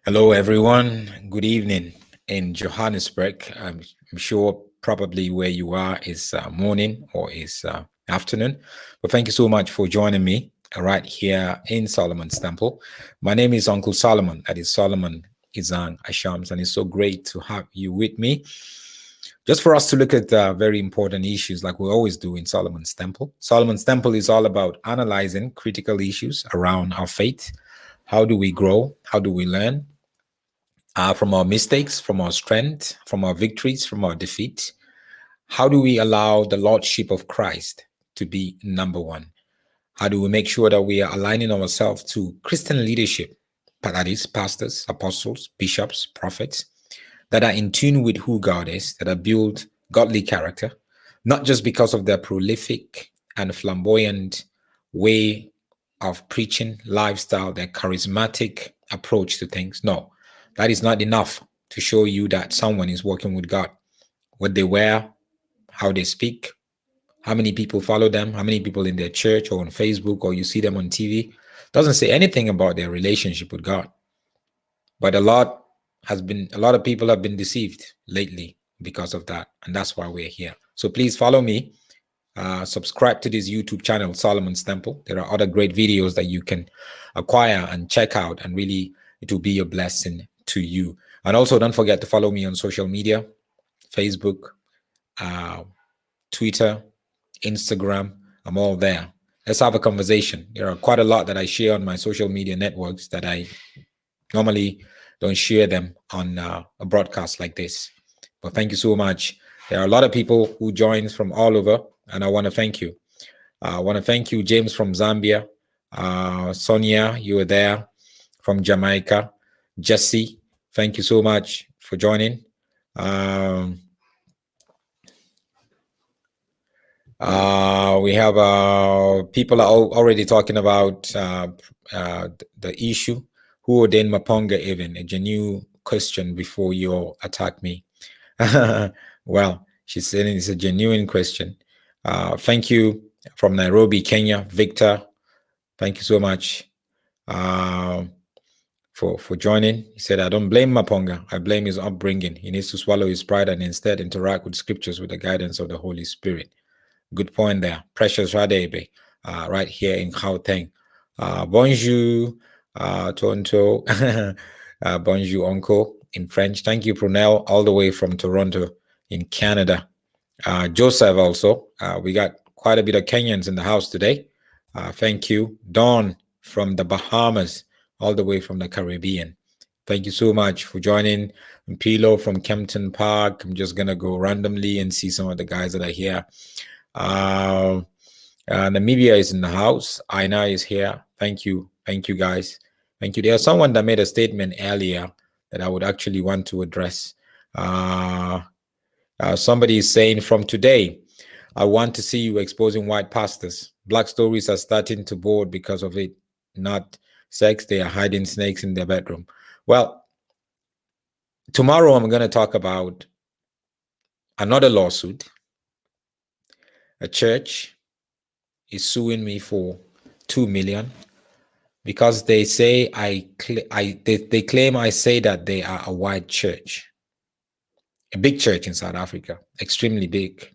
Hello, everyone. Good evening in Johannesburg. I'm sure probably where you are is morning or is afternoon. But thank you so much for joining me right here in Solomon's Temple. My name is Uncle Solomon. That is Solomon Izan Ashams, and it's so great to have you with me. Just for us to look at very important issues like we always do in Solomon's Temple. Solomon's Temple is all about analyzing critical issues around our faith. How do we grow? How do we learn? From our mistakes, from our strength, from our victories, from our defeat? How do we allow the Lordship of Christ to be number one? How do we make sure that we are aligning ourselves to Christian leadership, that is, pastors, apostles, bishops, prophets, that are in tune with who God is, that are built godly character, not just because of their prolific and flamboyant way of preaching, lifestyle, their charismatic approach to things. No, that is not enough to show you that someone is working with God. What they wear, how they speak, how many people follow them, how many people in their church or on Facebook or you see them on TV, doesn't say anything about their relationship with God. But a lot of people have been deceived lately because of that, and that's why we're here. So please follow me. Subscribe to this YouTube channel, Solomon's Temple. There are other great videos that you can acquire and check out, and really it will be a blessing to you. And also don't forget to follow me on social media, Facebook, Twitter, Instagram. I'm all there. Let's have a conversation. There are quite a lot that I share on my social media networks that I normally don't share them on a broadcast like this. But thank you so much. There are a lot of people who join from all over, and I want to thank you. I want to thank you, James from Zambia, Sonia, you were there from Jamaica, Jesse, thank you so much for joining. We have people are already talking about the issue. Who ordained Maponga even? A genuine question before you attack me. Well, she's saying it's a genuine question. Thank you from Nairobi, Kenya, Victor. Thank you so much for joining. He said, I don't blame Maponga. I blame his upbringing. He needs to swallow his pride and instead interact with scriptures with the guidance of the Holy Spirit. Good point there. Precious Radebe, right here in Gauteng. Bonjour, Tonto. Bonjour, uncle, in French. Thank you, Prunell, all the way from Toronto in Canada. Joseph also. We got quite a bit of Kenyans in the house today. Thank you. Dawn from the Bahamas, all the way from the Caribbean. Thank you so much for joining. Pilo from Kempton Park. I'm just going to go randomly and see some of the guys that are here. Namibia is in the house. Aina is here. Thank you. Thank you, guys. Thank you. There's someone that made a statement earlier that I would actually want to address. Somebody is saying, from today, I want to see you exposing white pastors. Black stories are starting to board because of it, not sex. They are hiding snakes in their bedroom. Well, tomorrow I'm going to talk about another lawsuit. A church is suing me for $2 million because they say they claim I say that they are a white church, a big church in South Africa, extremely big.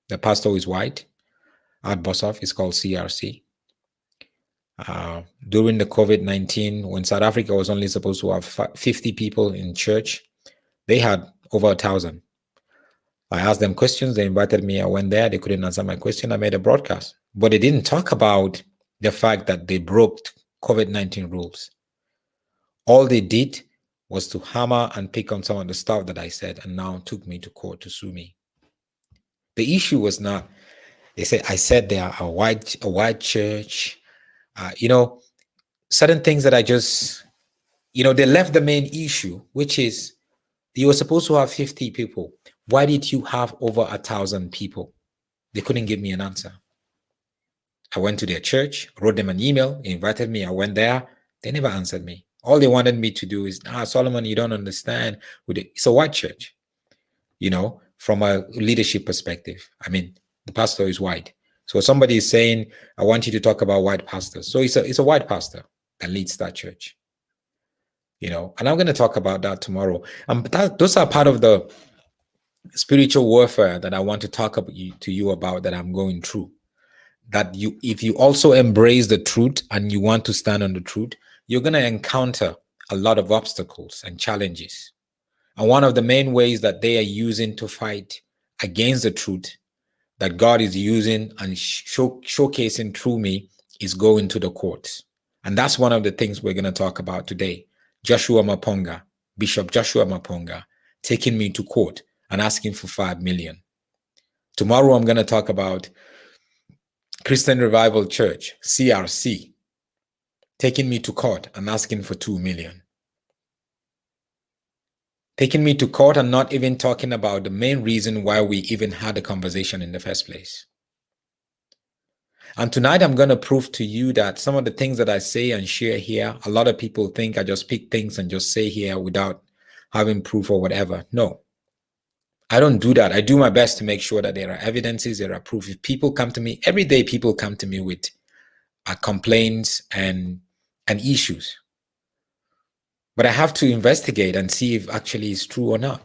The pastor is white. Art Bossoff is called CRC. During the COVID-19, when South Africa was only supposed to have 50 people in church, they had over 1,000. I asked them questions. They invited me. I went there. They couldn't answer my question. I made a broadcast. But they didn't talk about the fact that they broke COVID-19 rules. All they did was to hammer and pick on some of the stuff that I said and now took me to court to sue me. The issue was not, they said, I said they are a white church. Certain things that I just, they left the main issue, which is you were supposed to have 50 people. Why did you have over 1,000 people? They couldn't give me an answer. I went to their church, wrote them an email, invited me. I went there. They never answered me. All they wanted me to do is, Solomon, you don't understand. It's a white church, from a leadership perspective. I mean, the pastor is white. So somebody is saying, I want you to talk about white pastors. So it's a white pastor that leads that church. and I'm going to talk about that tomorrow. Those are part of the spiritual warfare that I want to talk to you about, that I'm going through. That if you also embrace the truth and you want to stand on the truth, you're going to encounter a lot of obstacles and challenges. And one of the main ways that they are using to fight against the truth that God is using and showcasing through me is going to the courts. And that's one of the things we're going to talk about today. Joshua Maponga, Bishop Joshua Maponga, taking me to court and asking for 5 million. Tomorrow, I'm going to talk about Christian Revival Church, CRC, taking me to court and asking for 2 million. Taking me to court and not even talking about the main reason why we even had a conversation in the first place. And tonight I'm going to prove to you that some of the things that I say and share here, a lot of people think I just pick things and just say here without having proof or whatever. No, I don't do that. I do my best to make sure that there are evidences, there are proof. If people come to me, every day people come to me with complaints and issues. But I have to investigate and see if actually it's true or not.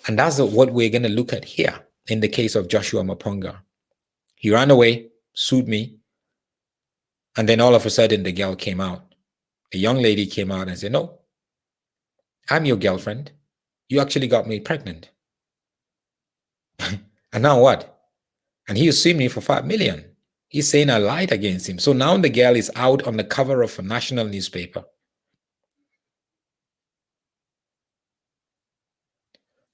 And that's what we're going to look at here in the case of Joshua Maponga. He ran away, sued me, and then all of a sudden the girl came out. A young lady came out and said, no, I'm your girlfriend. You actually got me pregnant. And now what? And he sued me for 5 million. He's saying I lied against him. So now the girl is out on the cover of a national newspaper.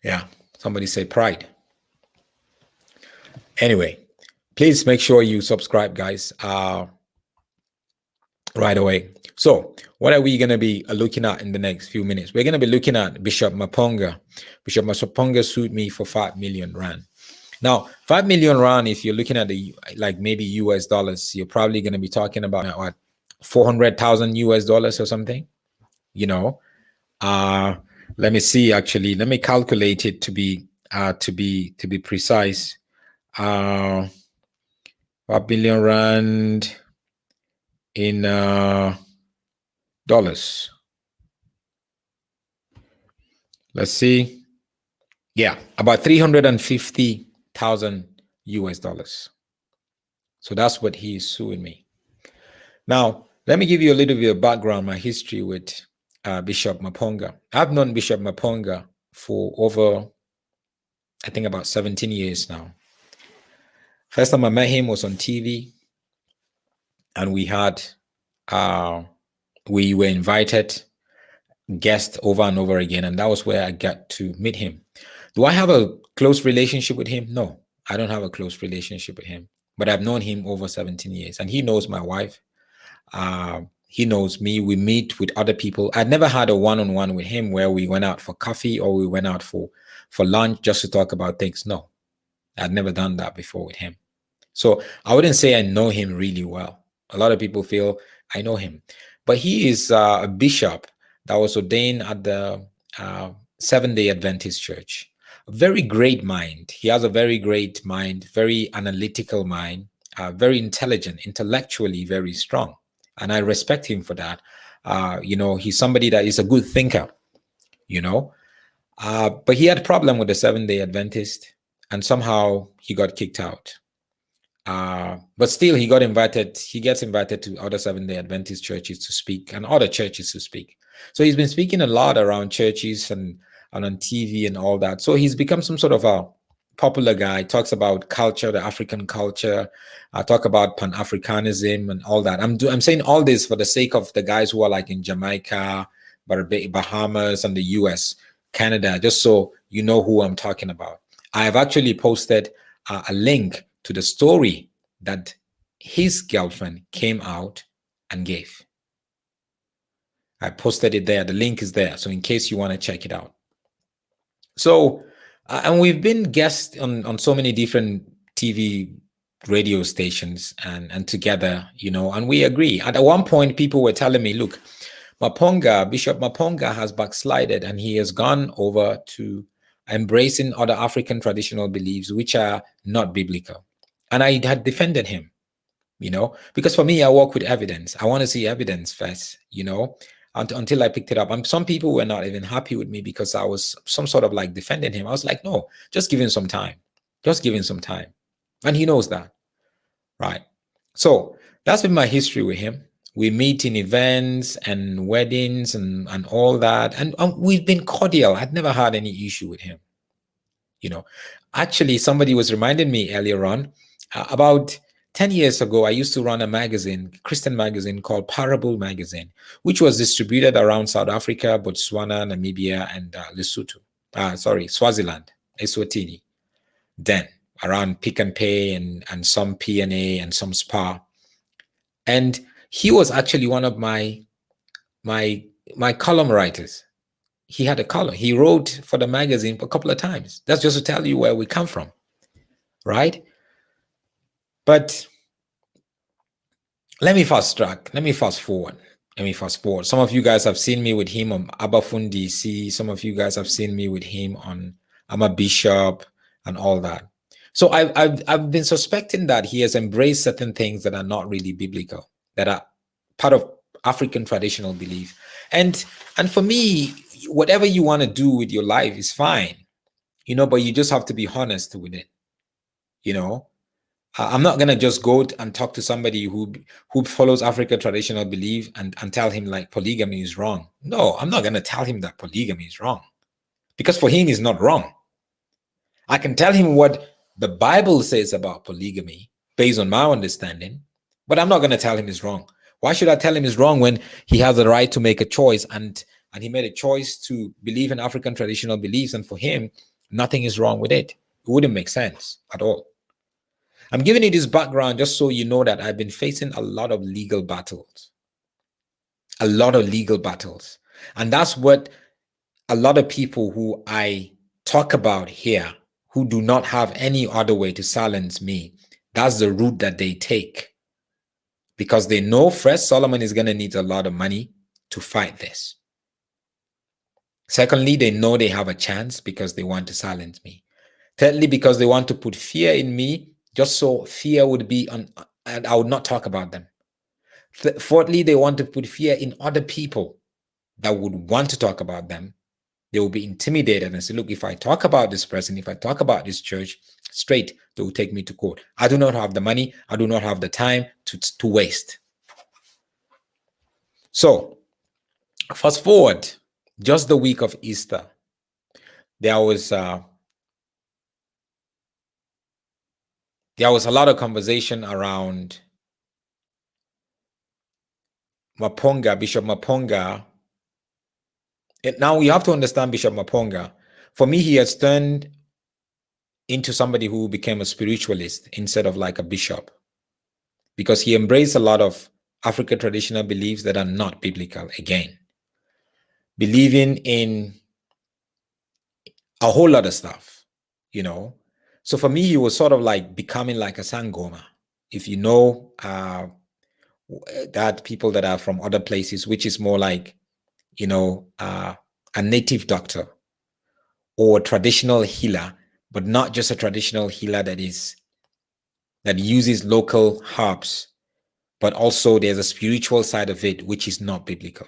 Yeah, somebody say pride. Anyway, please make sure you subscribe, guys, right away. So what are we going to be looking at in the next few minutes? We're going to be looking at Bishop Maponga. Bishop Maponga sued me for 5 million rand. Now, 5 million rand, if you're looking at the maybe US dollars, you're probably going to be talking about what, 400,000 US dollars or something. Let me see. Actually, let me calculate it to be precise. 5 billion rand in dollars. Let's see. Yeah, about 350,000 US dollars. So that's what he is suing me. Now, let me give you a little bit of background, my history with Bishop Maponga. I've known Bishop Maponga for over, I think, about 17 years now. First time I met him was on TV, and we were invited guests over and over again, and that was where I got to meet him. Do I have a close relationship with him? No, I don't have a close relationship with him, but I've known him over 17 years, and he knows my wife. He knows me. We meet with other people. I'd never had a one-on-one with him where we went out for coffee or we went out for lunch just to talk about things. No, I'd never done that before with him. So I wouldn't say I know him really well. A lot of people feel I know him, but he is a bishop that was ordained at the Seventh-day Adventist Church. A very great mind. He has a very great mind, very analytical mind, very intelligent, intellectually very strong. And I respect him for that. He's somebody that is a good thinker, but he had a problem with the Seventh-day Adventist, and somehow he got kicked out. But still, he gets invited to other Seventh-day Adventist churches to speak and other churches to speak. So he's been speaking a lot around churches and on TV and all that. So he's become some sort of a popular guy. Talks about culture, the African culture. Talk about Pan-Africanism and all that. I'm saying all this for the sake of the guys who are like in Jamaica, Bahamas, and the US, Canada, just so you know who I'm talking about. I have actually posted a link to the story that his girlfriend came out and gave. I posted it there. The link is there. So in case you want to check it out. So, and we've been guests on so many different TV radio stations and together, and we agree. At one point, people were telling me, look, Bishop Maponga has backslided and he has gone over to embracing other African traditional beliefs, which are not biblical. And I had defended him, because for me, I work with evidence. I want to see evidence first, until I picked it up. And some people were not even happy with me because I was some sort of like defending him. I was like, no, just give him some time. Just give him some time. And he knows that, right? So that's been my history with him. We meet in events and weddings and all that. And we've been cordial. I'd never had any issue with him. You know, actually, somebody was reminding me earlier on, about 10 years ago, I used to run a magazine, Christian magazine called Parable Magazine, which was distributed around South Africa, Botswana, Namibia, and Lesotho. Swaziland, Eswatini. Then around Pick and Pay and some P&A and some Spa. And he was actually one of my column writers. He had a column. He wrote for the magazine a couple of times. That's just to tell you where we come from, right? But let me fast forward. Some of you guys have seen me with him on Abafun DC. Some of you guys have seen me with him on I'm a Bishop and all that. So I've been suspecting that he has embraced certain things that are not really biblical, that are part of African traditional belief. And for me, whatever you want to do with your life is fine, but you just have to be honest with it. I'm not going to just go and talk to somebody who follows African traditional belief and tell him like polygamy is wrong. No, I'm not going to tell him that polygamy is wrong, because for him it's not wrong. I can tell him what the Bible says about polygamy based on my understanding, but I'm not going to tell him it's wrong. Why should I tell him it's wrong when he has the right to make a choice, and he made a choice to believe in African traditional beliefs, and for him, nothing is wrong with it? It wouldn't make sense at all. I'm giving you this background just so you know that I've been facing a lot of legal battles. And that's what a lot of people who I talk about here, who do not have any other way to silence me, that's the route that they take. Because they know first, Solomon is going to need a lot of money to fight this. Secondly, they know they have a chance because they want to silence me. Thirdly, because they want to put fear in me, just so fear would be on, and I would not talk about them. Fourthly, they want to put fear in other people that would want to talk about them. They will be intimidated and say, look, if I talk about this person, if I talk about this church, straight, they will take me to court. I do not have the money. I do not have the time to waste. So, fast forward, just the week of Easter, there was a lot of conversation around Maponga, Bishop Maponga. And now you have to understand Bishop Maponga. For me, he has turned into somebody who became a spiritualist instead of like a bishop, because he embraced a lot of African traditional beliefs that are not biblical, again, believing in a whole lot of stuff, So for me, he was sort of like becoming like a Sangoma. If you know that people that are from other places, which is more like, a native doctor or a traditional healer, but not just a traditional healer that uses local herbs, but also there's a spiritual side of it, which is not biblical.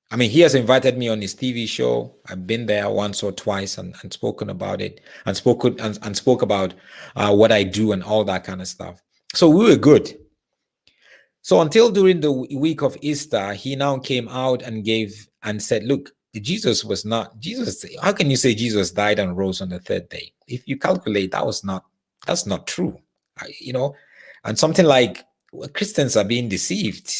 I mean, he has invited me on his TV show. I've been there once or twice and spoken about it, and spoke about what I do and all that kind of stuff. So we were good. So until during the week of Easter, he now came out and said, look, Jesus was not Jesus. How can you say Jesus died and rose on the third day? If you calculate, that's not true. And something like, well, Christians are being deceived.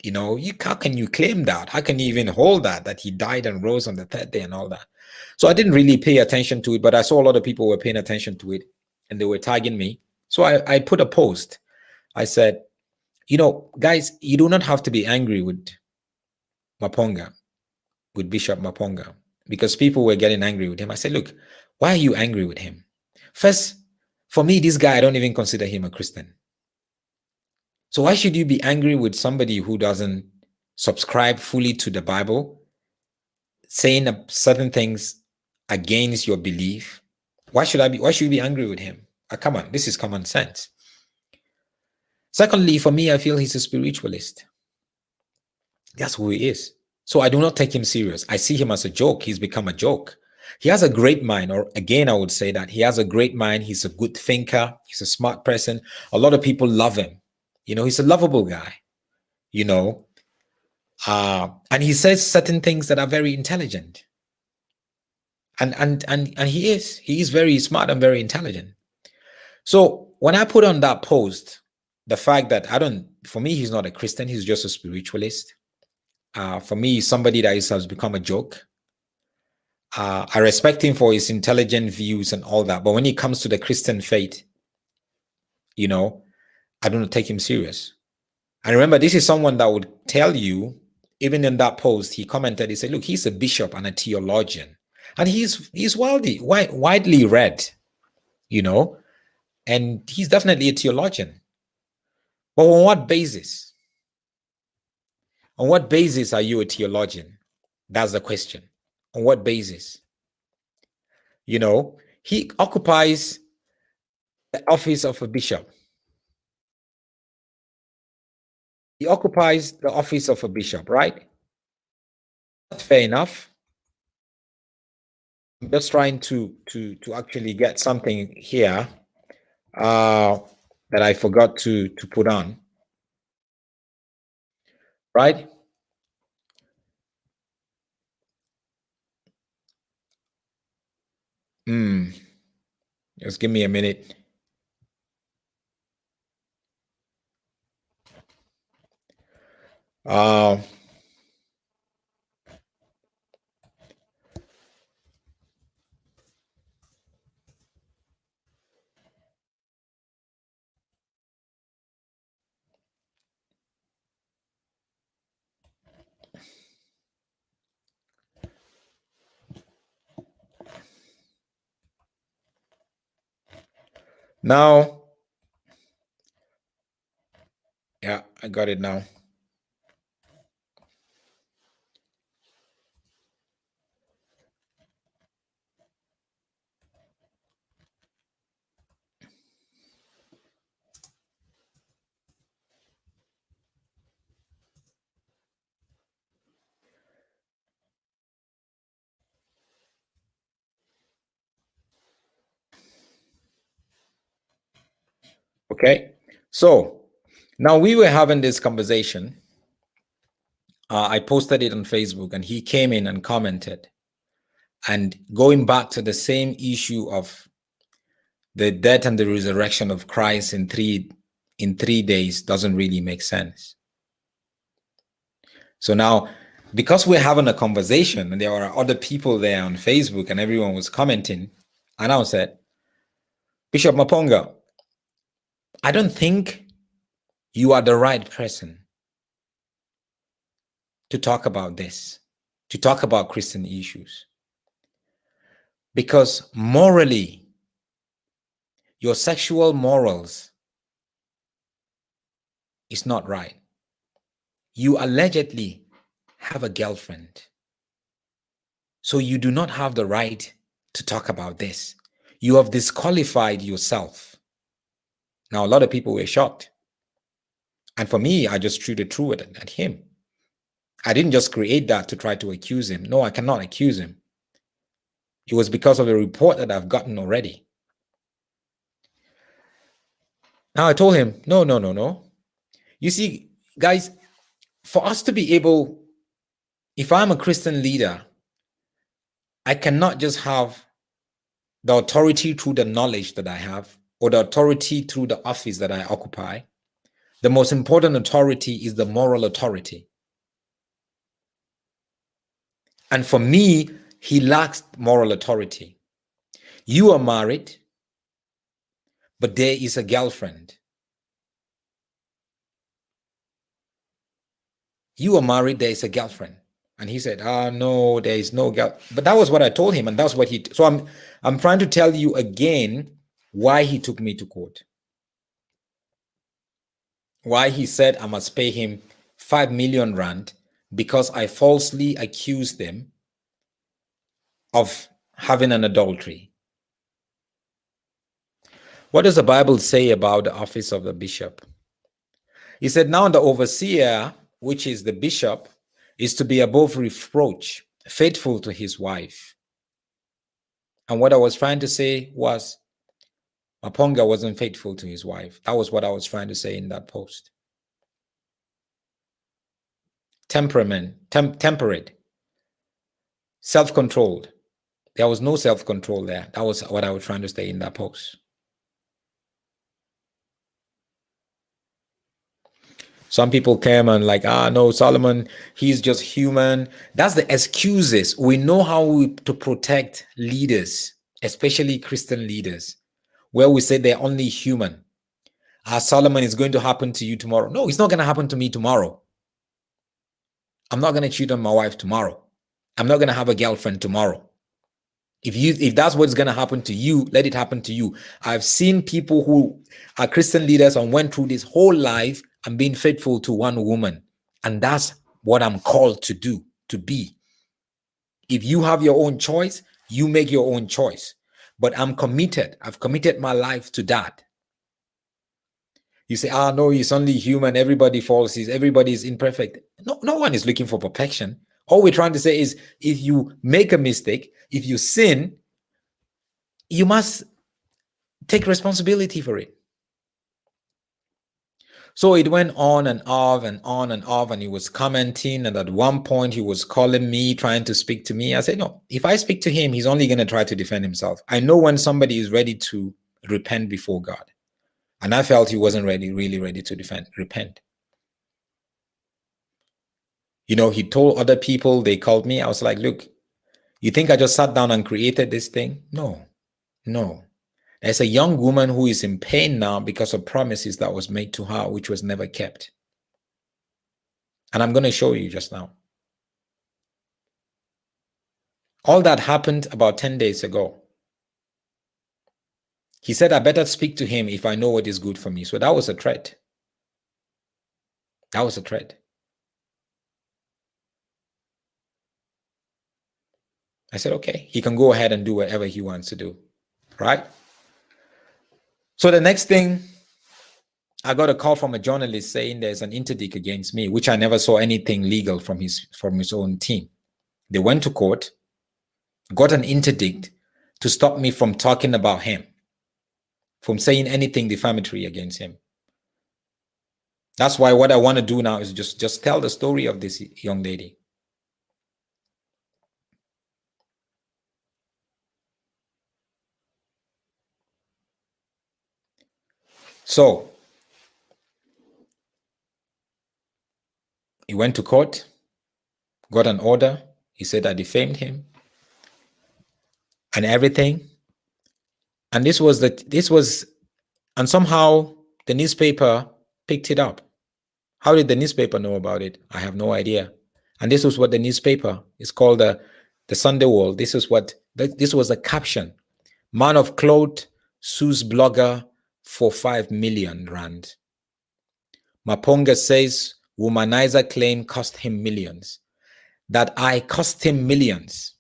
How can you claim that? How can you even hold that he died and rose on the third day and all that? So I didn't really pay attention to it, but I saw a lot of people were paying attention to it and they were tagging me. So I put a post. I said, guys, you do not have to be angry with Maponga, with Bishop Maponga, because people were getting angry with him. I said, look, why are you angry with him? First, for me, this guy, I don't even consider him a Christian. So why should you be angry with somebody who doesn't subscribe fully to the Bible, saying certain things against your belief? Why should you be angry with him? Come on, this is common sense. Secondly, for me, I feel he's a spiritualist. That's who he is. So I do not take him serious. I see him as a joke. He's become a joke. He has a great mind, or again, I would say that he has a great mind. He's a good thinker. He's a smart person. A lot of people love him. He's a lovable guy, you know, and he says certain things that are very intelligent. And he is very smart and very intelligent. So when I put on that post, the fact that for me, he's not a Christian, he's just a spiritualist. For me, he's somebody that has become a joke. I respect him for his intelligent views and all that. But when it comes to the Christian faith, I don't take him serious. And remember, this is someone that would tell you, even in that post, he commented, he said, look, he's a bishop and a theologian. And he's widely read, and he's definitely a theologian. But on what basis? On what basis are you a theologian? That's the question. On what basis? He occupies the office of a bishop. He occupies the office of a bishop, right? That's fair enough. I'm just trying to actually get something here that I forgot to put on, right? Just give me a minute. Now, yeah, I got it now. Okay, so now we were having this conversation. I posted it on Facebook and he came in and commented. And going back to the same issue of the death and the resurrection of Christ in 3 days doesn't really make sense. So now, because we're having a conversation and there are other people there on Facebook and everyone was commenting, and I said, Bishop Maponga, I don't think you are the right person to talk about this, to talk about Christian issues. Because morally, your sexual morals is not right. You allegedly have a girlfriend. So you do not have the right to talk about this. You have disqualified yourself. Now, a lot of people were shocked. And for me, I just threw the truth at him. I didn't just create that to try to accuse him. No, I cannot accuse him. It was because of the report that I've gotten already. Now I told him, no. You see, guys, for us to be able, if I'm a Christian leader, I cannot just have the authority through the knowledge that I have or the authority through the office that I occupy. The most important authority is the moral authority. And for me, he lacks moral authority. You are married, but there is a girlfriend. You are married, there is a girlfriend. And he said, no, there is no girl. But that was what I told him. And that's what so I'm trying to tell you again why he took me to court. Why he said I must pay him 5 million rand because I falsely accused him of having an adultery. What does the Bible say about the office of the bishop? He said, now the overseer, which is the bishop, is to be above reproach, faithful to his wife. And what I was trying to say was Maponga wasn't faithful to his wife. That was what I was trying to say in that post. Temperate, self-controlled. There was no self-control there. That was what I was trying to say in that post. Some people came and like, no, Solomon, he's just human. That's the excuses. We know how to protect leaders, especially Christian leaders, where we say they're only human. Solomon, is going to happen to you tomorrow. No, it's not going to happen to me tomorrow. I'm not going to cheat on my wife tomorrow. I'm not going to have a girlfriend tomorrow. If that's what's going to happen to you, let it happen to you. I've seen people who are Christian leaders and went through this whole life and being faithful to one woman. And that's what I'm called to do, to be. If you have your own choice, you make your own choice. But I'm committed. I've committed my life to that. You say, no, he's only human. Everybody falls. Everybody is imperfect. No one is looking for perfection. All we're trying to say is if you make a mistake, if you sin, you must take responsibility for it. So it went on and off and on and off, and he was commenting, and at one point he was calling me, trying to speak to me. I said, no, if I speak to him, he's only going to try to defend himself. I know when somebody is ready to repent before God. And I felt he wasn't really ready to repent. You know, he told other people, they called me. I was like, look, you think I just sat down and created this thing? No. There's a young woman who is in pain now because of promises that was made to her, which was never kept. And I'm going to show you just now. All that happened about 10 days ago. He said, I better speak to him if I know what is good for me. So that was a threat. That was a threat. I said, okay, he can go ahead and do whatever he wants to do, right? So the next thing, I got a call from a journalist saying there's an interdict against me, which I never saw anything legal from his own team. They went to court, got an interdict to stop me from talking about him, from saying anything defamatory against him. That's why what I want to do now is just tell the story of this young lady. So he went to court, got an order. He said I defamed him and everything. And and somehow the newspaper picked it up. How did the newspaper know about it? I have no idea. And this was what the newspaper is called, the Sunday World. This was a caption. Man of cloth sues blogger for 5 million rand. Maponga says womanizer claim cost him millions. That I cost him millions.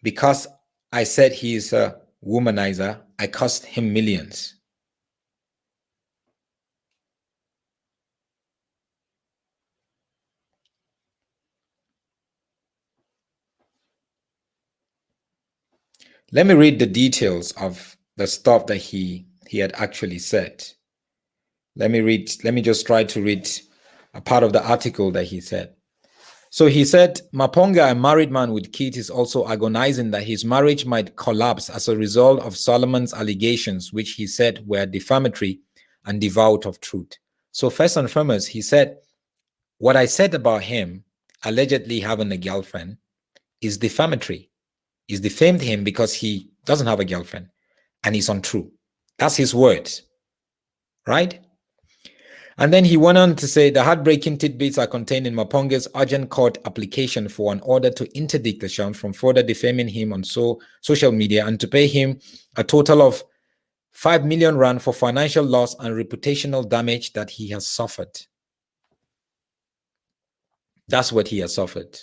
Because I said he is a womanizer, I cost him millions. Let me read the details of the stuff that he had actually said. Let me just try to read a part of the article that he said. So he said, Maponga, a married man with kids, is also agonizing that his marriage might collapse as a result of Solomon's allegations, which he said were defamatory and devoid of truth. So first and foremost, he said, what I said about him allegedly having a girlfriend is defamatory. He's defamed him because he doesn't have a girlfriend and he's untrue. That's his words, right? And then he went on to say the heartbreaking tidbits are contained in Maponga's urgent court application for an order to interdict the Sean from further defaming him on social media and to pay him a total of 5 million rand for financial loss and reputational damage that he has suffered. That's what he has suffered.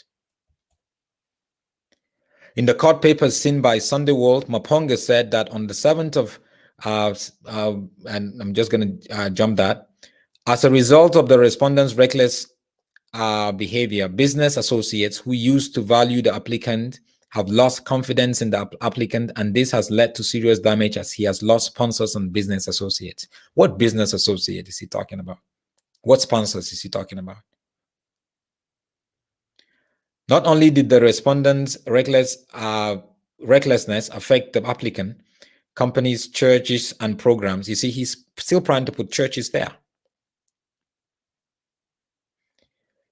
In the court papers seen by Sunday World, Maponga said that on the 7th of, and I'm just going to jump that, As a result of the respondent's reckless behavior, business associates who used to value the applicant have lost confidence in the applicant, and this has led to serious damage as he has lost sponsors and business associates. What business associate is he talking about? What sponsors is he talking about? Not only did the respondent's recklessness affect the applicant, companies, churches, and programs. You see, he's still trying to put churches there.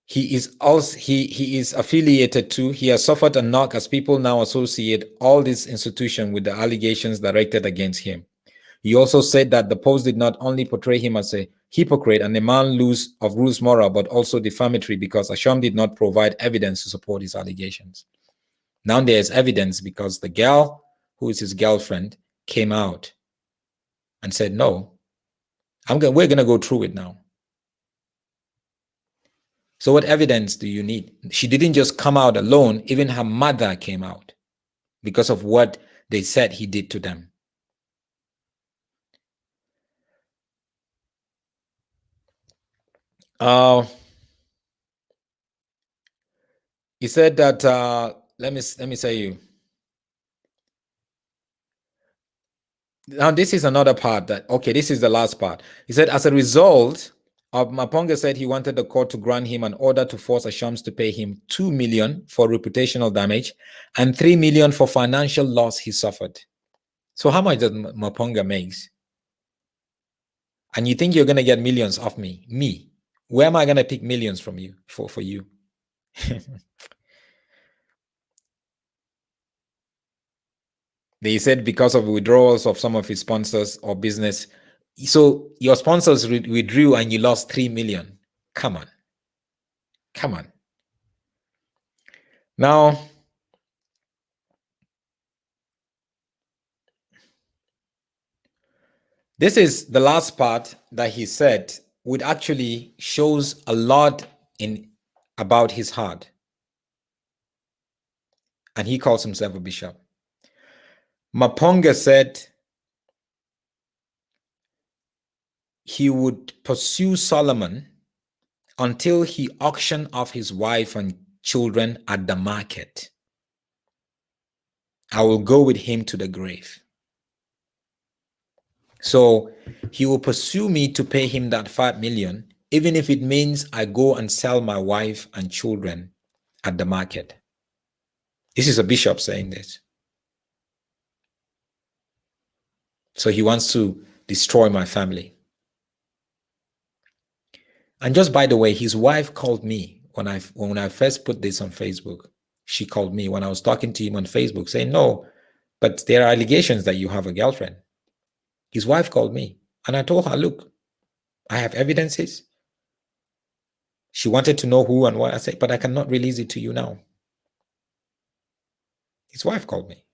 He is also he is affiliated to. He has suffered a knock as people now associate all this institution with the allegations directed against him. He also said that the post did not only portray him as a hypocrite and a man loose of rules moral, but also defamatory because Asham did not provide evidence to support his allegations. Now there is evidence because the girl who is his girlfriend came out and said, no, we're going to go through it now. So what evidence do you need? She didn't just come out alone. Even her mother came out because of what they said he did to them. He said that, let me say you. Now, this is another part that, okay, this is the last part. He said, as a result of Maponga said he wanted the court to grant him an order to force Ashams to pay him 2 million for reputational damage and 3 million for financial loss he suffered. So how much does Maponga makes? And you think you're going to get millions off me? Me? Where am I going to pick millions from you for you? They said because of withdrawals of some of his sponsors or business. So your sponsors withdrew and you lost 3 million. Come on. Come on. Now, this is the last part that he said, which actually shows a lot about his heart. And he calls himself a bishop. Maponga said he would pursue Solomon until he auctioned off his wife and children at the market. I will go with him to the grave. So he will pursue me to pay him that 5 million, even if it means I go and sell my wife and children at the market. This is a bishop saying this. So he wants to destroy my family. And just by the way, his wife called me when I first put this on Facebook. She called me when I was talking to him on Facebook saying, no, but there are allegations that you have a girlfriend. His wife called me and I told her, look, I have evidences. She wanted to know who and what. I said, but I cannot release it to you now. His wife called me.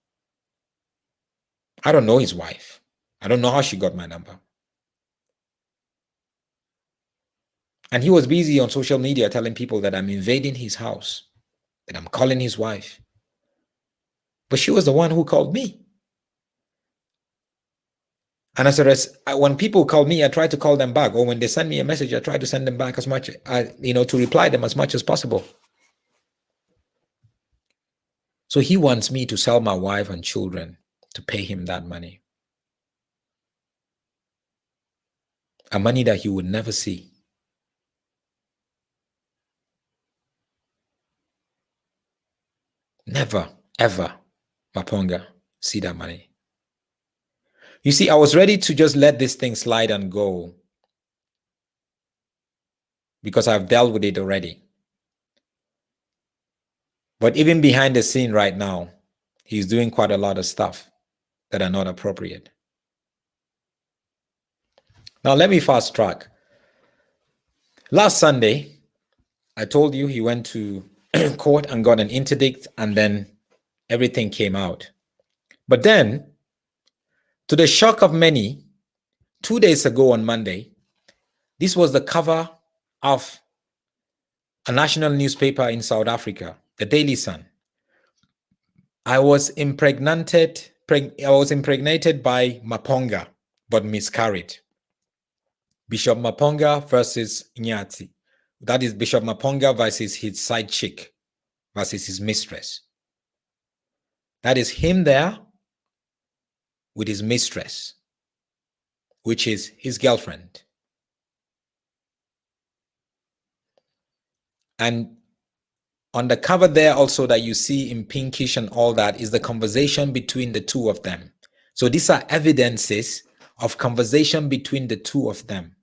I don't know his wife. I don't know how she got my number. And he was busy on social media telling people that I'm invading his house, that I'm calling his wife. But she was the one who called me. And when people call me, I try to call them back. Or when they send me a message, I try to send them back as much, to reply them as much as possible. So he wants me to sell my wife and children to pay him that money. A money that he would never see. Never, ever, Maponga, see that money. You see, I was ready to just let this thing slide and go because I've dealt with it already. But even behind the scene right now, he's doing quite a lot of stuff that are not appropriate. Now, let me fast track. Last Sunday, I told you he went to court and got an interdict, and then everything came out. But then, to the shock of many, 2 days ago on Monday, this was the cover of a national newspaper in South Africa, the Daily Sun. I was impregnated by Maponga, but miscarried. Bishop Maponga versus Nyati. That is Bishop Maponga versus his side chick, versus his mistress. That is him there with his mistress, which is his girlfriend. And on the cover there also that you see in pinkish and all that is the conversation between the two of them. So these are evidences of conversation between the two of them.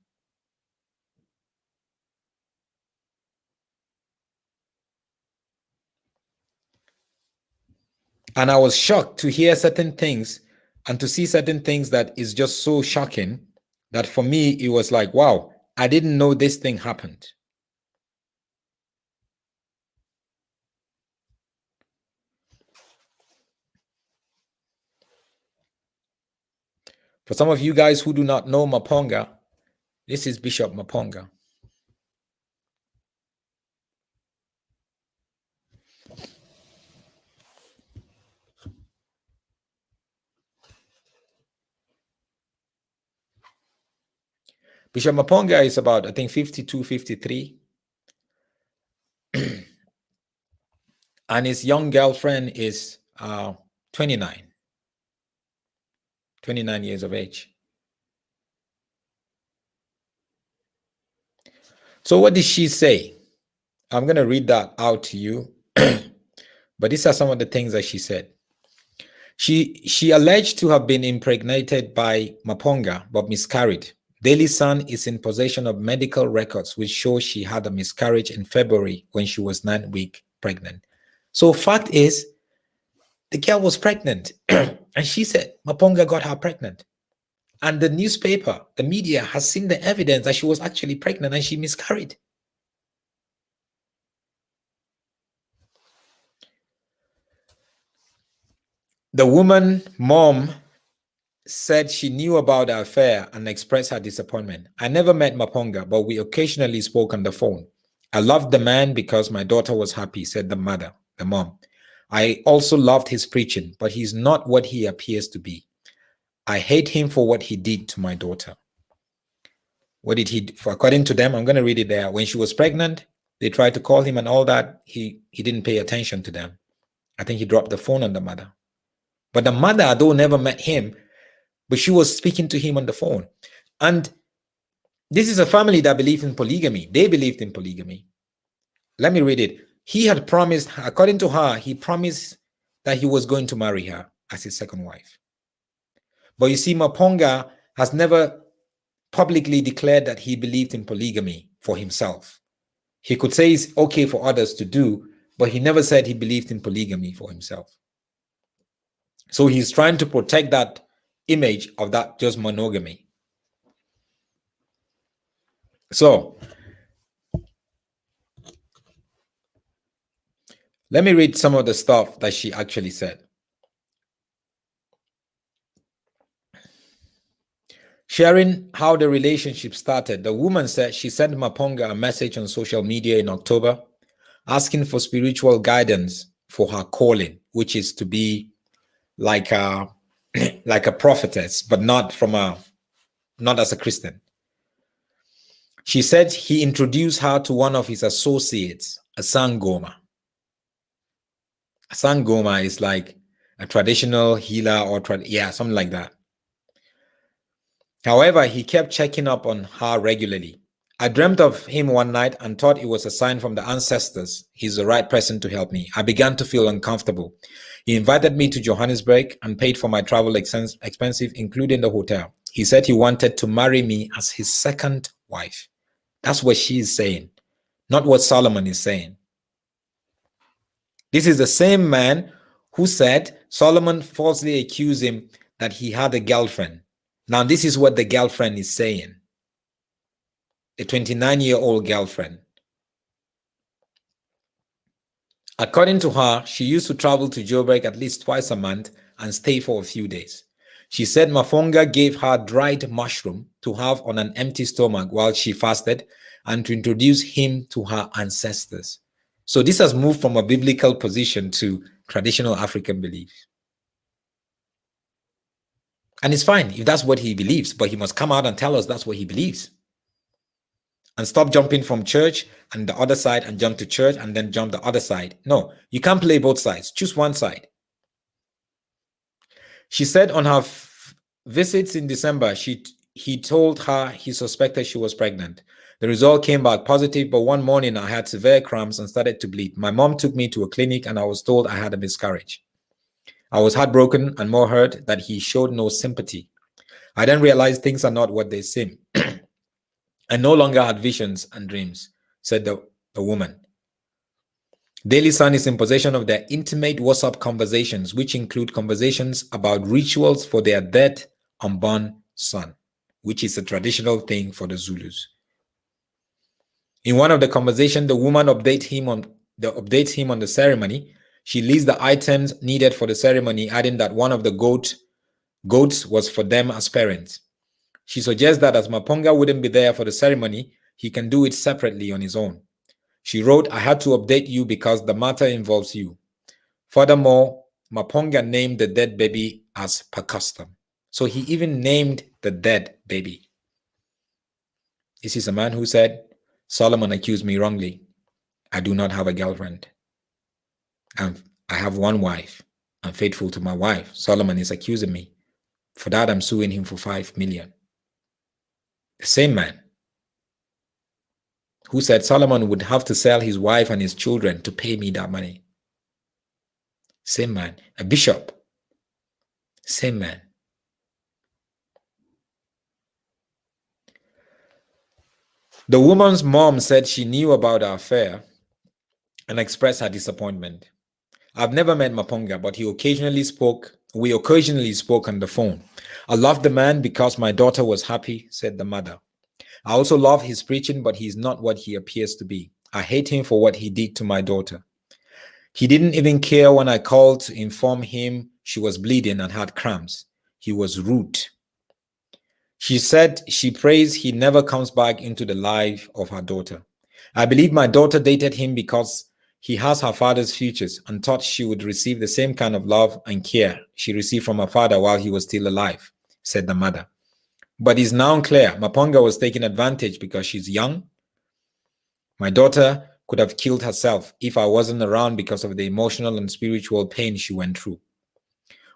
And I was shocked to hear certain things and to see certain things that is just so shocking that for me, it was like, wow, I didn't know this thing happened. For some of you guys who do not know Maponga, this is Bishop Maponga. Bishop Maponga is about, I think, 52, 53. And his young girlfriend is 29 years of age. So what did she say? I'm going to read that out to you. But these are some of the things that she said. She alleged to have been impregnated by Maponga, but miscarried. Daily Sun is in possession of medical records which show she had a miscarriage in February when she was 9 weeks pregnant. So fact is, the girl was pregnant. And she said Maponga got her pregnant. And the newspaper, the media has seen the evidence that she was actually pregnant and she miscarried. The woman, mom, said she knew about the affair and expressed her disappointment. I never met Maponga, but we occasionally spoke on the phone. I loved the man because my daughter was happy, said the mom. I also loved his preaching, but he's not what he appears to be. I hate him for what he did to my daughter. What did he do? According to them, I'm going to read it there. When she was pregnant, they tried to call him and all that. He didn't pay attention to them. I think he dropped the phone on the mother. But the mother, though, never met him, but she was speaking to him on the phone. And this is a family that believed in polygamy. They believed in polygamy. Let me read it. He had promised, according to her, he promised that he was going to marry her as his second wife. But you see, Maponga has never publicly declared that he believed in polygamy for himself. He could say it's okay for others to do, but he never said he believed in polygamy for himself. So he's trying to protect that image of that just monogamy. So let me read some of the stuff that she actually said. Sharing how the relationship started, the woman said she sent Maponga a message on social media in October asking for spiritual guidance for her calling, which is to be like a prophetess, but not as a Christian. She said he introduced her to one of his associates, a Sangoma. A Sangoma is like a traditional healer or something like that. However, he kept checking up on her regularly. I dreamt of him one night and thought it was a sign from the ancestors. He's the right person to help me. I began to feel uncomfortable. He invited me to Johannesburg and paid for my travel expenses, including the hotel. He said he wanted to marry me as his second wife. That's what she is saying, not what Solomon is saying. This is the same man who said Solomon falsely accused him that he had a girlfriend. Now, this is what the girlfriend is saying. A 29-year-old girlfriend. According to her, she used to travel to Joburg at least twice a month and stay for a few days. She said Maponga gave her dried mushroom to have on an empty stomach while she fasted and to introduce him to her ancestors. So this has moved from a biblical position to traditional African beliefs. And it's fine if that's what he believes, but he must come out and tell us that's what he believes. and stop jumping from church and the other side and jump to church and then jump the other side. No, you can't play both sides. Choose one side. She said on her visits in December, he told her he suspected she was pregnant. The result came back positive, but one morning I had severe cramps and started to bleed. My mom took me to a clinic and I was told I had a miscarriage. I was heartbroken and more hurt that he showed no sympathy. I then realized things are not what they seem. I no longer had visions and dreams, said the woman. Daily Sun is in possession of their intimate WhatsApp conversations, which include conversations about rituals for their dead unborn son, which is a traditional thing for the Zulus. In one of the conversations, the woman updates him on the ceremony. She lists the items needed for the ceremony, adding that one of the goats was for them as parents. She suggests that as Maponga wouldn't be there for the ceremony, he can do it separately on his own. She wrote, I had to update you because the matter involves you. Furthermore, Maponga named the dead baby as per custom. So he even named the dead baby. This is a man who said, Solomon accused me wrongly. I do not have a girlfriend. I have one wife. I'm faithful to my wife. Solomon is accusing me. For that, I'm suing him for 5 million. The same man who said Solomon would have to sell his wife and his children to pay me that money. Same man. A bishop. Same man. The woman's mom said she knew about our affair and expressed her disappointment. I've never met Maponga, but we occasionally spoke on the phone. I loved the man because my daughter was happy, said the mother. I also love his preaching, but he's not what he appears to be. I hate him for what he did to my daughter. He didn't even care when I called to inform him she was bleeding and had cramps. He was rude. She said she prays he never comes back into the life of her daughter. I believe my daughter dated him because he has her father's features and thought she would receive the same kind of love and care she received from her father while he was still alive, said the mother. But it's now clear Maponga was taking advantage because she's young. My daughter could have killed herself if I wasn't around because of the emotional and spiritual pain she went through.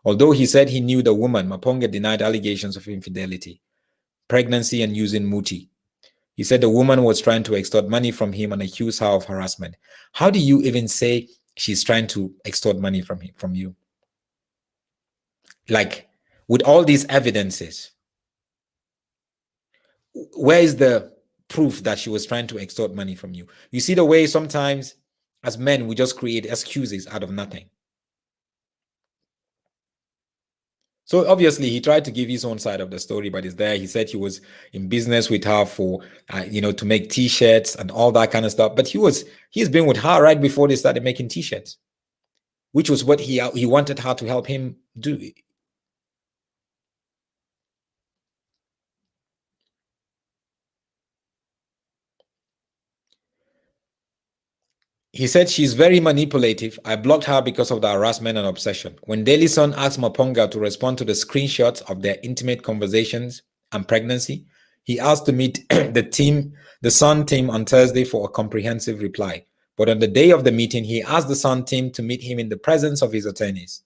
Although he said he knew the woman, Maponga denied allegations of infidelity, pregnancy, and using muti. He said the woman was trying to extort money from him and accused her of harassment. How do you even say she's trying to extort money from you? Like, with all these evidences, where is the proof that she was trying to extort money from you? You see the way sometimes as men, we just create excuses out of nothing. So obviously he tried to give his own side of the story, but it's there. He said he was in business with her for, to make T-shirts and all that kind of stuff. But he's been with her right before they started making T-shirts, which was what he wanted her to help him do. He said she's very manipulative. I blocked her because of the harassment and obsession. When Daily Sun asked Maponga to respond to the screenshots of their intimate conversations and pregnancy, he asked to meet the Sun team on Thursday for a comprehensive reply. But on the day of the meeting, he asked the Sun team to meet him in the presence of his attorneys.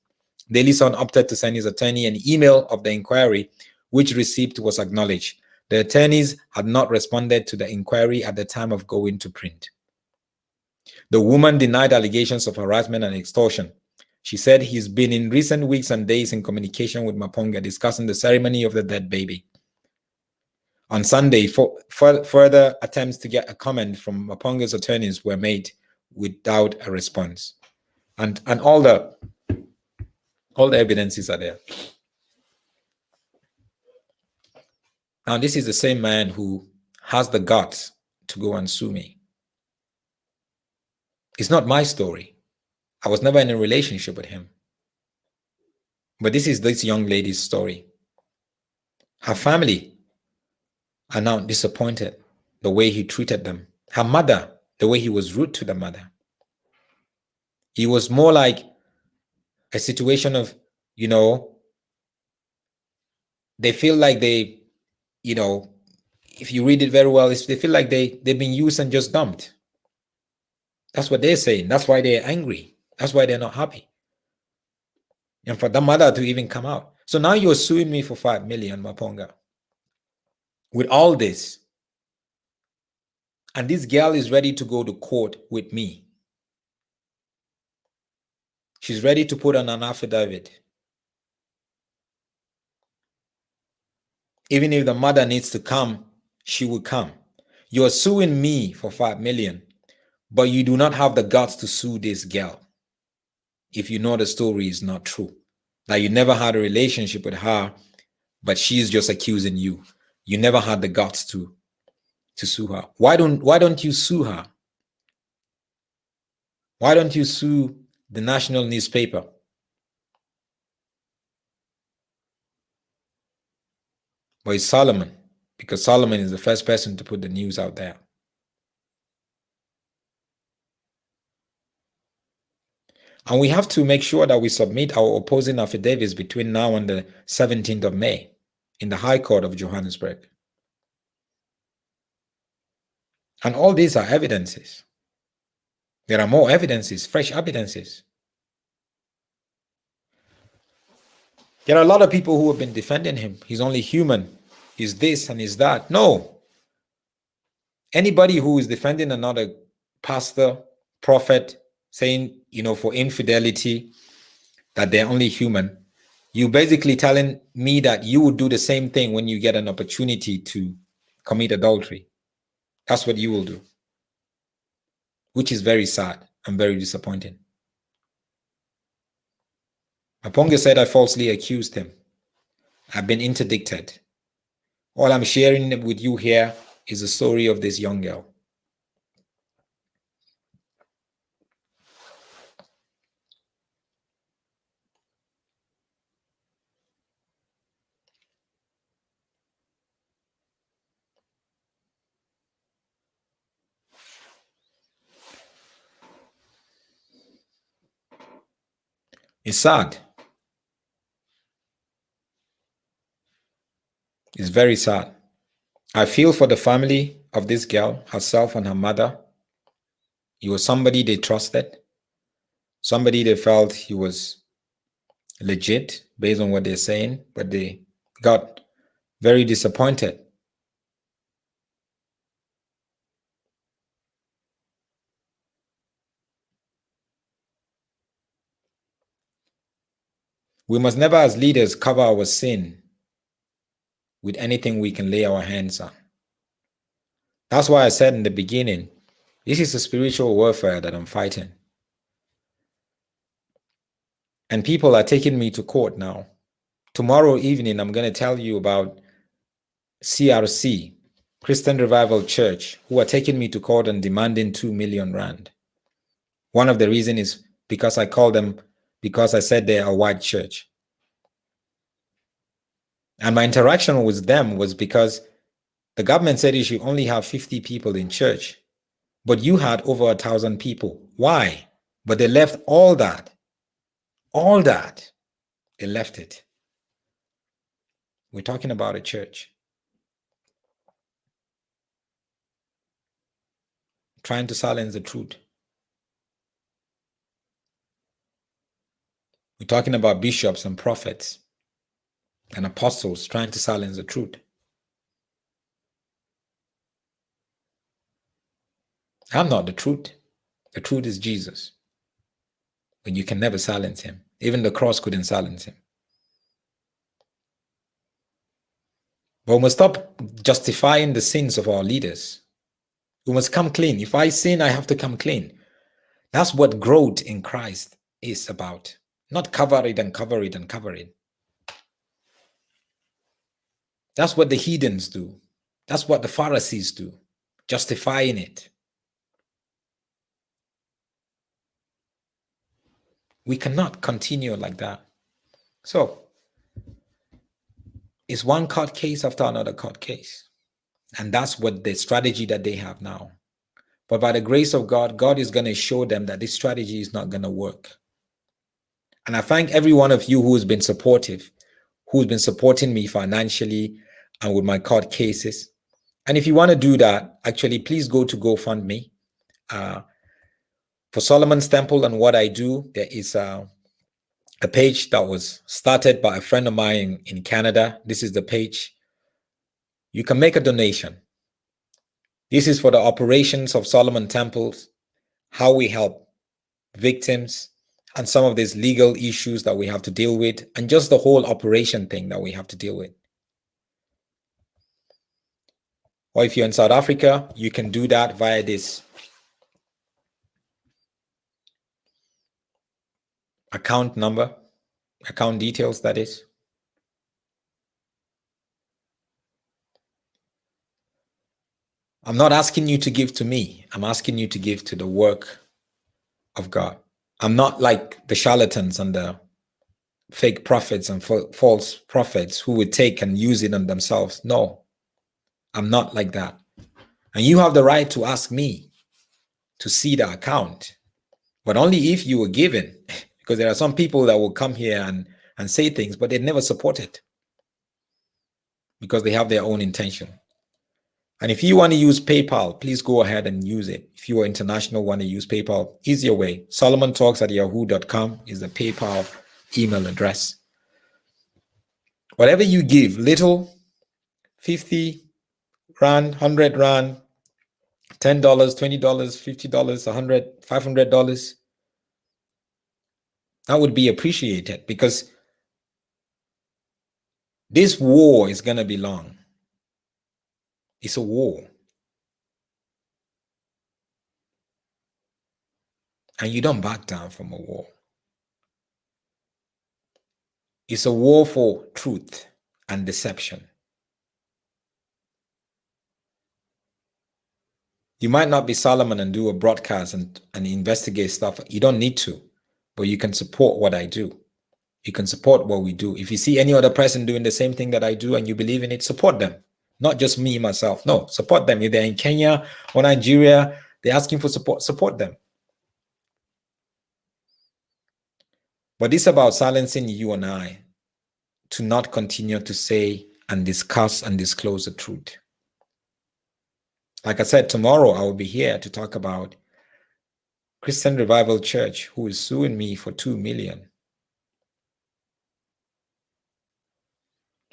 Daily Sun opted to send his attorney an email of the inquiry, which receipt was acknowledged. The attorneys had not responded to the inquiry at the time of going to print. The woman denied allegations of harassment and extortion. She said he's been in recent weeks and days in communication with Maponga discussing the ceremony of the dead baby. On Sunday, further attempts to get a comment from Maponga's attorneys were made without a response. And all the evidences are there. Now, this is the same man who has the guts to go and sue me. It's not my story. I was never in a relationship with him. But this is this young lady's story. Her family are now disappointed the way he treated them. Her mother, the way he was rude to the mother. It was more like a situation of, they feel like they, if you read it very well, they feel like they've been used and just dumped. That's what they're saying. That's why they're angry. That's why they're not happy. And for the mother to even come out. So now you're suing me for 5 million, Maponga. With all this. And this girl is ready to go to court with me. She's ready to put on an affidavit. Even if the mother needs to come, she will come. You're suing me for 5 million, but you do not have the guts to sue this girl. If you know the story is not true. That you never had a relationship with her, but she's just accusing you. You never had the guts to sue her. Why don't you sue her? Why don't you sue the national newspaper? Well, it's Solomon, because Solomon is the first person to put the news out there. And we have to make sure that we submit our opposing affidavits between now and the 17th of May in the High Court of Johannesburg. And all these are evidences. There are more evidences, fresh evidences. There are a lot of people who have been defending him. He's only human. He's this and he's that. No. Anybody who is defending another pastor, prophet, saying, for infidelity, that they're only human, you basically telling me that you would do the same thing when you get an opportunity to commit adultery. That's what you will do, which is very sad and very disappointing. Maponga said I falsely accused him. I've been interdicted. All I'm sharing with you here is the story of this young girl. It's sad. It's very sad. I feel for the family of this girl, herself and her mother. He was somebody they trusted, somebody they felt he was legit based on what they're saying, but they got very disappointed. We must never, as leaders, cover our sin with anything we can lay our hands on. That's why I said in the beginning, this is a spiritual warfare that I'm fighting. And people are taking me to court now. Tomorrow evening, I'm going to tell you about CRC, Christian Revival Church, who are taking me to court and demanding 2 million rand. One of the reasons is because I called them, because I said they're a white church. And my interaction with them was because the government said you should only have 50 people in church, but you had over 1,000 people. Why? But they left all that. They left it. We're talking about a church trying to silence the truth. We're talking about bishops and prophets and apostles trying to silence the truth. I'm not the truth. The truth is Jesus. But you can never silence him. Even the cross couldn't silence him. But we must stop justifying the sins of our leaders. We must come clean. If I sin, I have to come clean. That's what growth in Christ is about. Not cover it and cover it and cover it. That's what the heathens do. That's what the Pharisees do, justifying it. We cannot continue like that. So, it's one court case after another court case. And that's what the strategy that they have now. But by the grace of God, God is going to show them that this strategy is not going to work. And I thank every one of you who's been supportive, who's been supporting me financially and with my court cases. And if you want to do that, actually, please go to GoFundMe. For Solomon's Temple and what I do, there is a page that was started by a friend of mine in Canada. This is the page. You can make a donation. This is for the operations of Solomon Temples, how we help victims, and some of these legal issues that we have to deal with, and just the whole operation thing that we have to deal with. Or if you're in South Africa, you can do that via this account number, account details, that is. I'm not asking you to give to me. I'm asking you to give to the work of God. I'm not like the charlatans and the fake prophets and false prophets who would take and use it on themselves. No, I'm not like that. And you have the right to ask me to see the account, but only if you were given, because there are some people that will come here and say things, but they never support it because they have their own intention. And if you want to use PayPal, please go ahead and use it. If you are international, want to use PayPal, easier way. SolomonTalks@yahoo.com is the PayPal email address. Whatever you give, little, 50 Rand, 100 Rand, $10, $20, $50, $100, $500, that would be appreciated, because this war is going to be long. It's a war. And you don't back down from a war. It's a war for truth and deception. You might not be Solomon and do a broadcast and investigate stuff. You don't need to, but you can support what I do. You can support what we do. If you see any other person doing the same thing that I do and you believe in it, support them. Not just me, myself. No, support them. If they're in Kenya or Nigeria, they're asking for support, support them. But it's about silencing you and I to not continue to say and discuss and disclose the truth. Like I said, tomorrow I will be here to talk about Christian Revival Church, who is suing me for $2 million.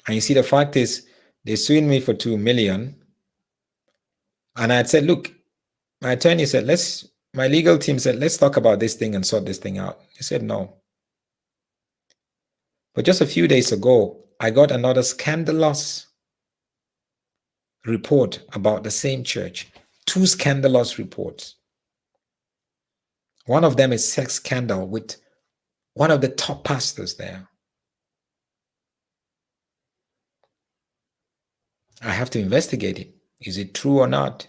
And you see, the fact is, they sued me for $2 million. And I had said, look, my attorney said, my legal team said, let's talk about this thing and sort this thing out. He said, no. But just a few days ago, I got another scandalous report about the same church. 2 scandalous reports. One of them is sex scandal with one of the top pastors there. I have to investigate it. Is it true or not?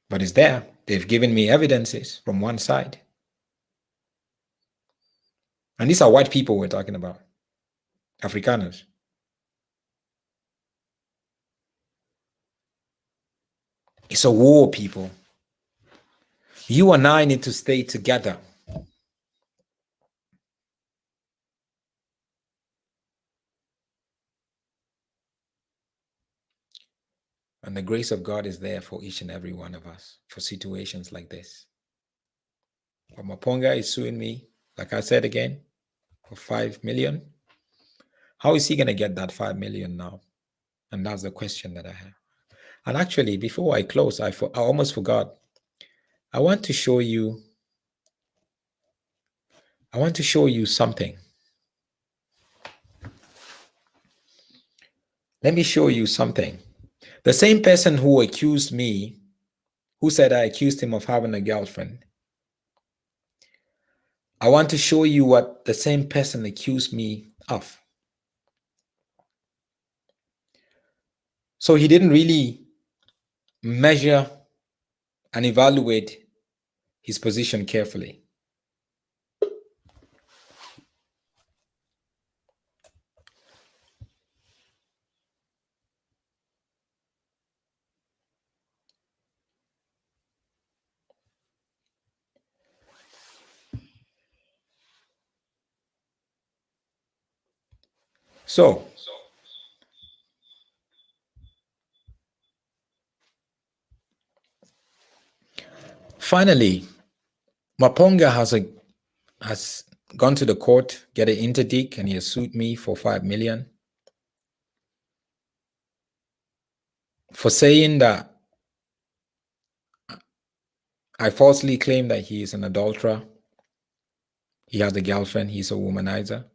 But it's there. They've given me evidences from one side. And these are white people we're talking about. Afrikaners. It's a war, people. You and I need to stay together. And the grace of God is there for each and every one of us for situations like this. But Maponga is suing me, like I said again, for $5 million. How is he going to get that $5 million now? And that's the question that I have. And actually, before I close, I almost forgot. I want to show you something. Let me show you something. The same person who accused me, who said I accused him of having a girlfriend, I want to show you what the same person accused me of. So he didn't really measure and evaluate his position carefully. So Finally, Maponga has gone to the court, get an interdict, and he has sued me for 5 million for saying that I falsely claim that he is an adulterer. He has a girlfriend. He's a womanizer.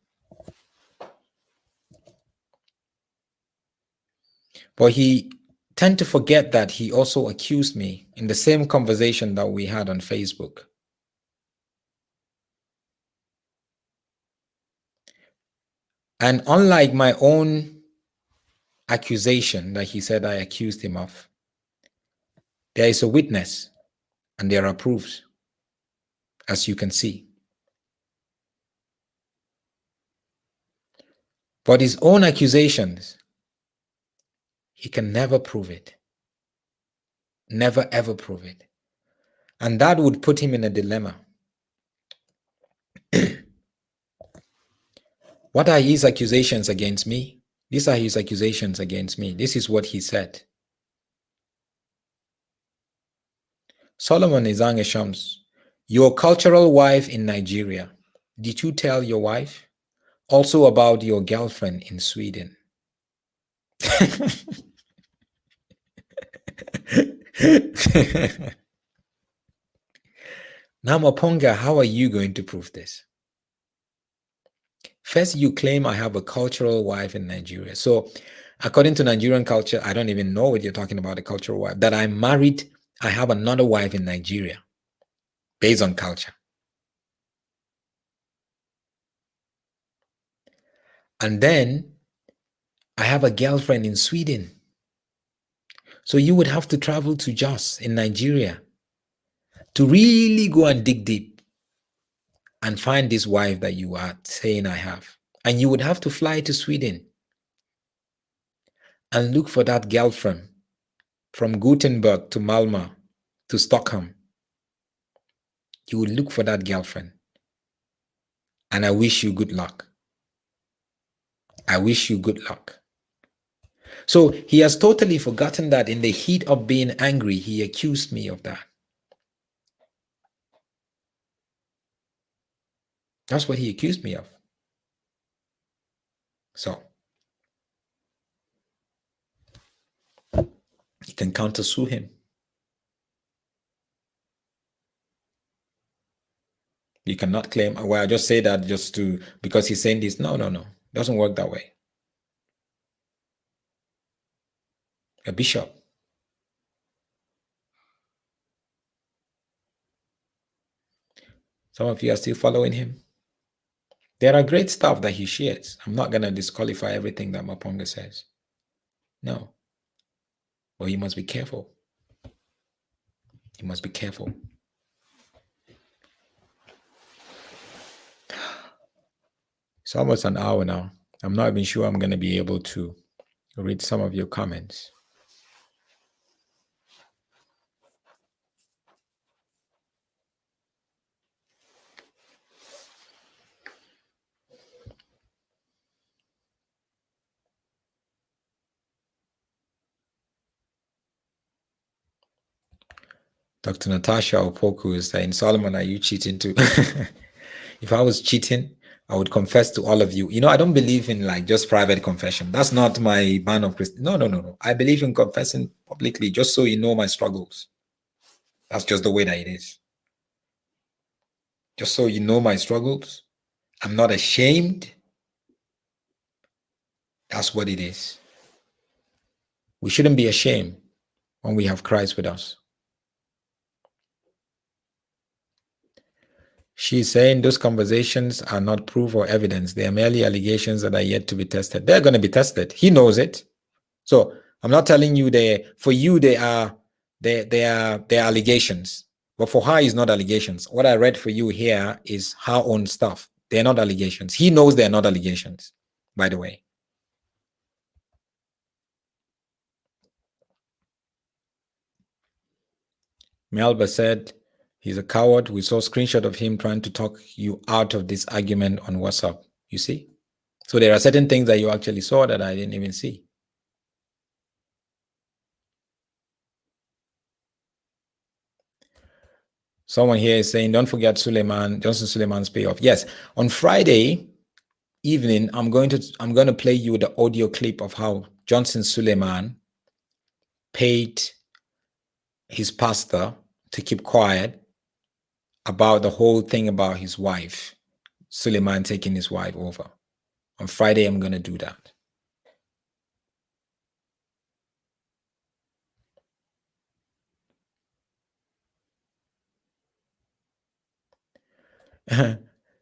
But he tend to forget that he also accused me in the same conversation that we had on Facebook. And unlike my own accusation that he said I accused him of, there is a witness and there are proofs, as you can see. But his own accusations, he can never prove it. Never ever prove it. And that would put him in a dilemma. What are his accusations against me? These are his accusations against me. This is what he said. Solomon Izange Shams, your cultural wife in Nigeria, did you tell your wife? Also about your girlfriend in Sweden. Now, Maponga, how are you going to prove this? First, you claim I have a cultural wife in Nigeria. So, according to Nigerian culture, I don't even know what you're talking about, a cultural wife. That I'm married, I have another wife in Nigeria, based on culture. And then, I have a girlfriend in Sweden. So you would have to travel to Jos in Nigeria to really go and dig deep and find this wife that you are saying I have. And you would have to fly to Sweden and look for that girlfriend from Gothenburg to Malmö to Stockholm. You would look for that girlfriend. And I wish you good luck. I wish you good luck. So he has totally forgotten that in the heat of being angry, he accused me of that. That's what he accused me of. So you can countersue him. You cannot claim, well, I just say that just to, because he's saying this. No. It doesn't work that way. A bishop. Some of you are still following him. There are great stuff that he shares. I'm not going to disqualify everything that Maponga says. No. But he must be careful. He must be careful. It's almost an hour now. I'm not even sure I'm going to be able to read some of your comments. Dr. Natasha Opoku is saying, Solomon, are you cheating too? If I was cheating, I would confess to all of you. You know, I don't believe in like just private confession. That's not my ban of Christian. No. I believe in confessing publicly just so you know my struggles. That's just the way that it is. Just so you know my struggles. I'm not ashamed. That's what it is. We shouldn't be ashamed when we have Christ with us. She's saying those conversations are not proof or evidence. They are merely allegations that are yet to be tested. They're going to be tested. He knows it. So I'm not telling you for you they are allegations. But for her, it's not allegations. What I read for you here is her own stuff. They're not allegations. He knows they're not allegations, by the way. Melba said, he's a coward. We saw a screenshot of him trying to talk you out of this argument on WhatsApp. You see? So there are certain things that you actually saw that I didn't even see. Someone here is saying, don't forget Johnson Suleiman's payoff. Yes, on Friday evening, I'm going to play you the audio clip of how Johnson Suleiman paid his pastor to keep quiet about the whole thing about his wife, Suleiman taking his wife over. On Friday, I'm going to do that.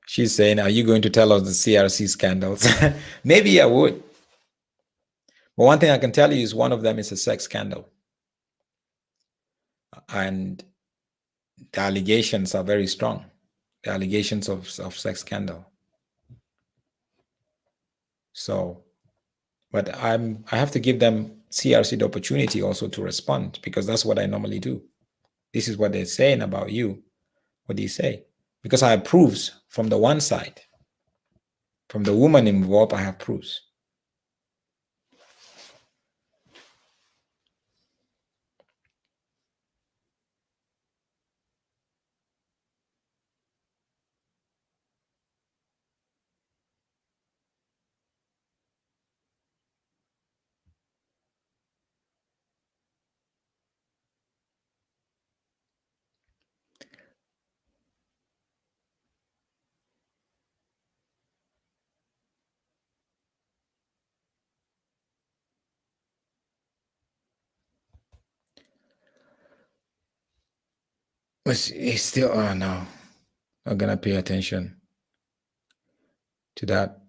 She's saying, are you going to tell us the CRC scandals? Maybe I would. But one thing I can tell you is one of them is a sex scandal. And the allegations are very strong. The allegations of sex scandal. So, but I have to give them CRC the opportunity also to respond, because that's what I normally do. This is what they're saying about you. What do you say? Because I have proofs from the one side. From the woman involved, I have proofs. But it's still, oh no, not gonna pay attention to that.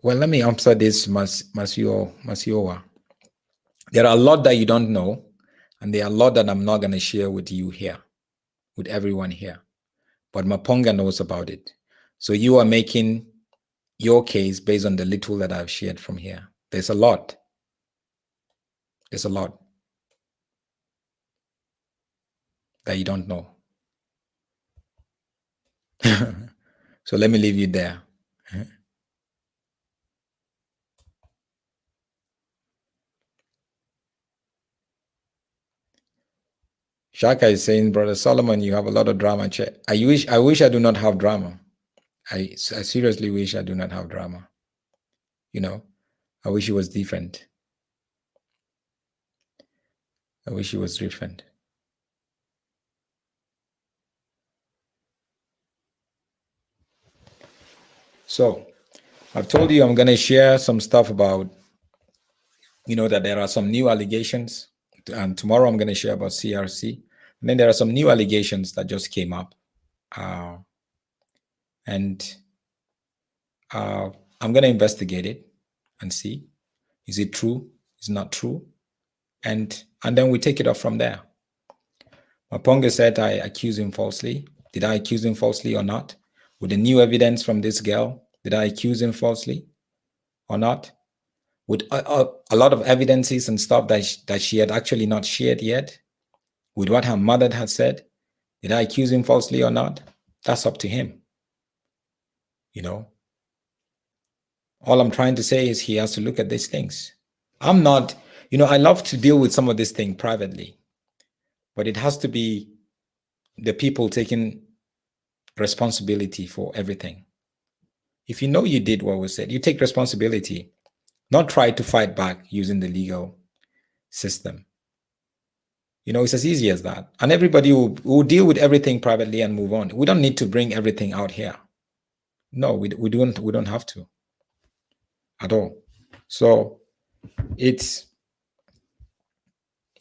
Well, let me answer this, Masiowa. There are a lot that you don't know, and there are a lot that I'm not going to share with you here, with everyone here. But Maponga knows about it. So you are making your case based on the little that I've shared from here. There's a lot. There's a lot that you don't know. So let me leave you there. Shaka is saying, Brother Solomon, you have a lot of drama. I wish I do not have drama. I seriously wish I do not have drama. You know, I wish it was different. I wish it was different. So I've told you I'm going to share some stuff about, that there are some new allegations. And tomorrow I'm going to share about CRC. And then there are some new allegations that just came up. I'm going to investigate it and see, is it true? Is it not true? And then we take it up from there. Maponga said I accused him falsely. Did I accuse him falsely or not? With the new evidence from this girl, did I accuse him falsely or not? With a lot of evidences and stuff that she had actually not shared yet, with what her mother had said, did I accuse him falsely or not? That's up to him. All I'm trying to say is he has to look at these things. I'm not, I love to deal with some of this thing privately, but it has to be the people taking responsibility for everything. If you know you did what was said, you take responsibility, not try to fight back using the legal system. It's as easy as that. And everybody will deal with everything privately and move on. We don't need to bring everything out here. No, we don't have to at all. So it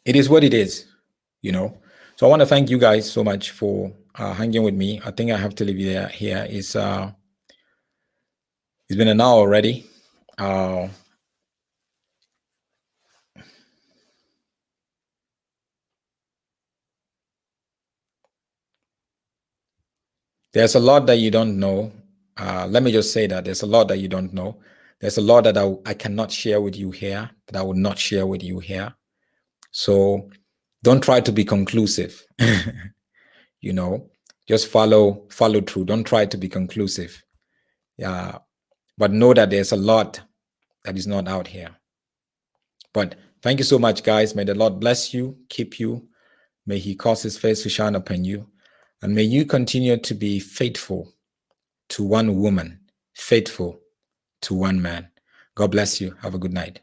is what it is, So I want to thank you guys so much for hanging with me. I think I have to leave you here. It's been an hour already. There's a lot that you don't know. Let me just say that there's a lot that you don't know. There's a lot that I cannot share with you here, that I would not share with you here. So Don't try to be conclusive. You know, just follow through. Don't try to be conclusive. Yeah, but know that there's a lot that is not out here. But thank you so much, guys. May the Lord bless you, keep you. May he cause his face to shine upon you. And may you continue to be faithful to one woman, faithful to one man. God bless you. Have a good night.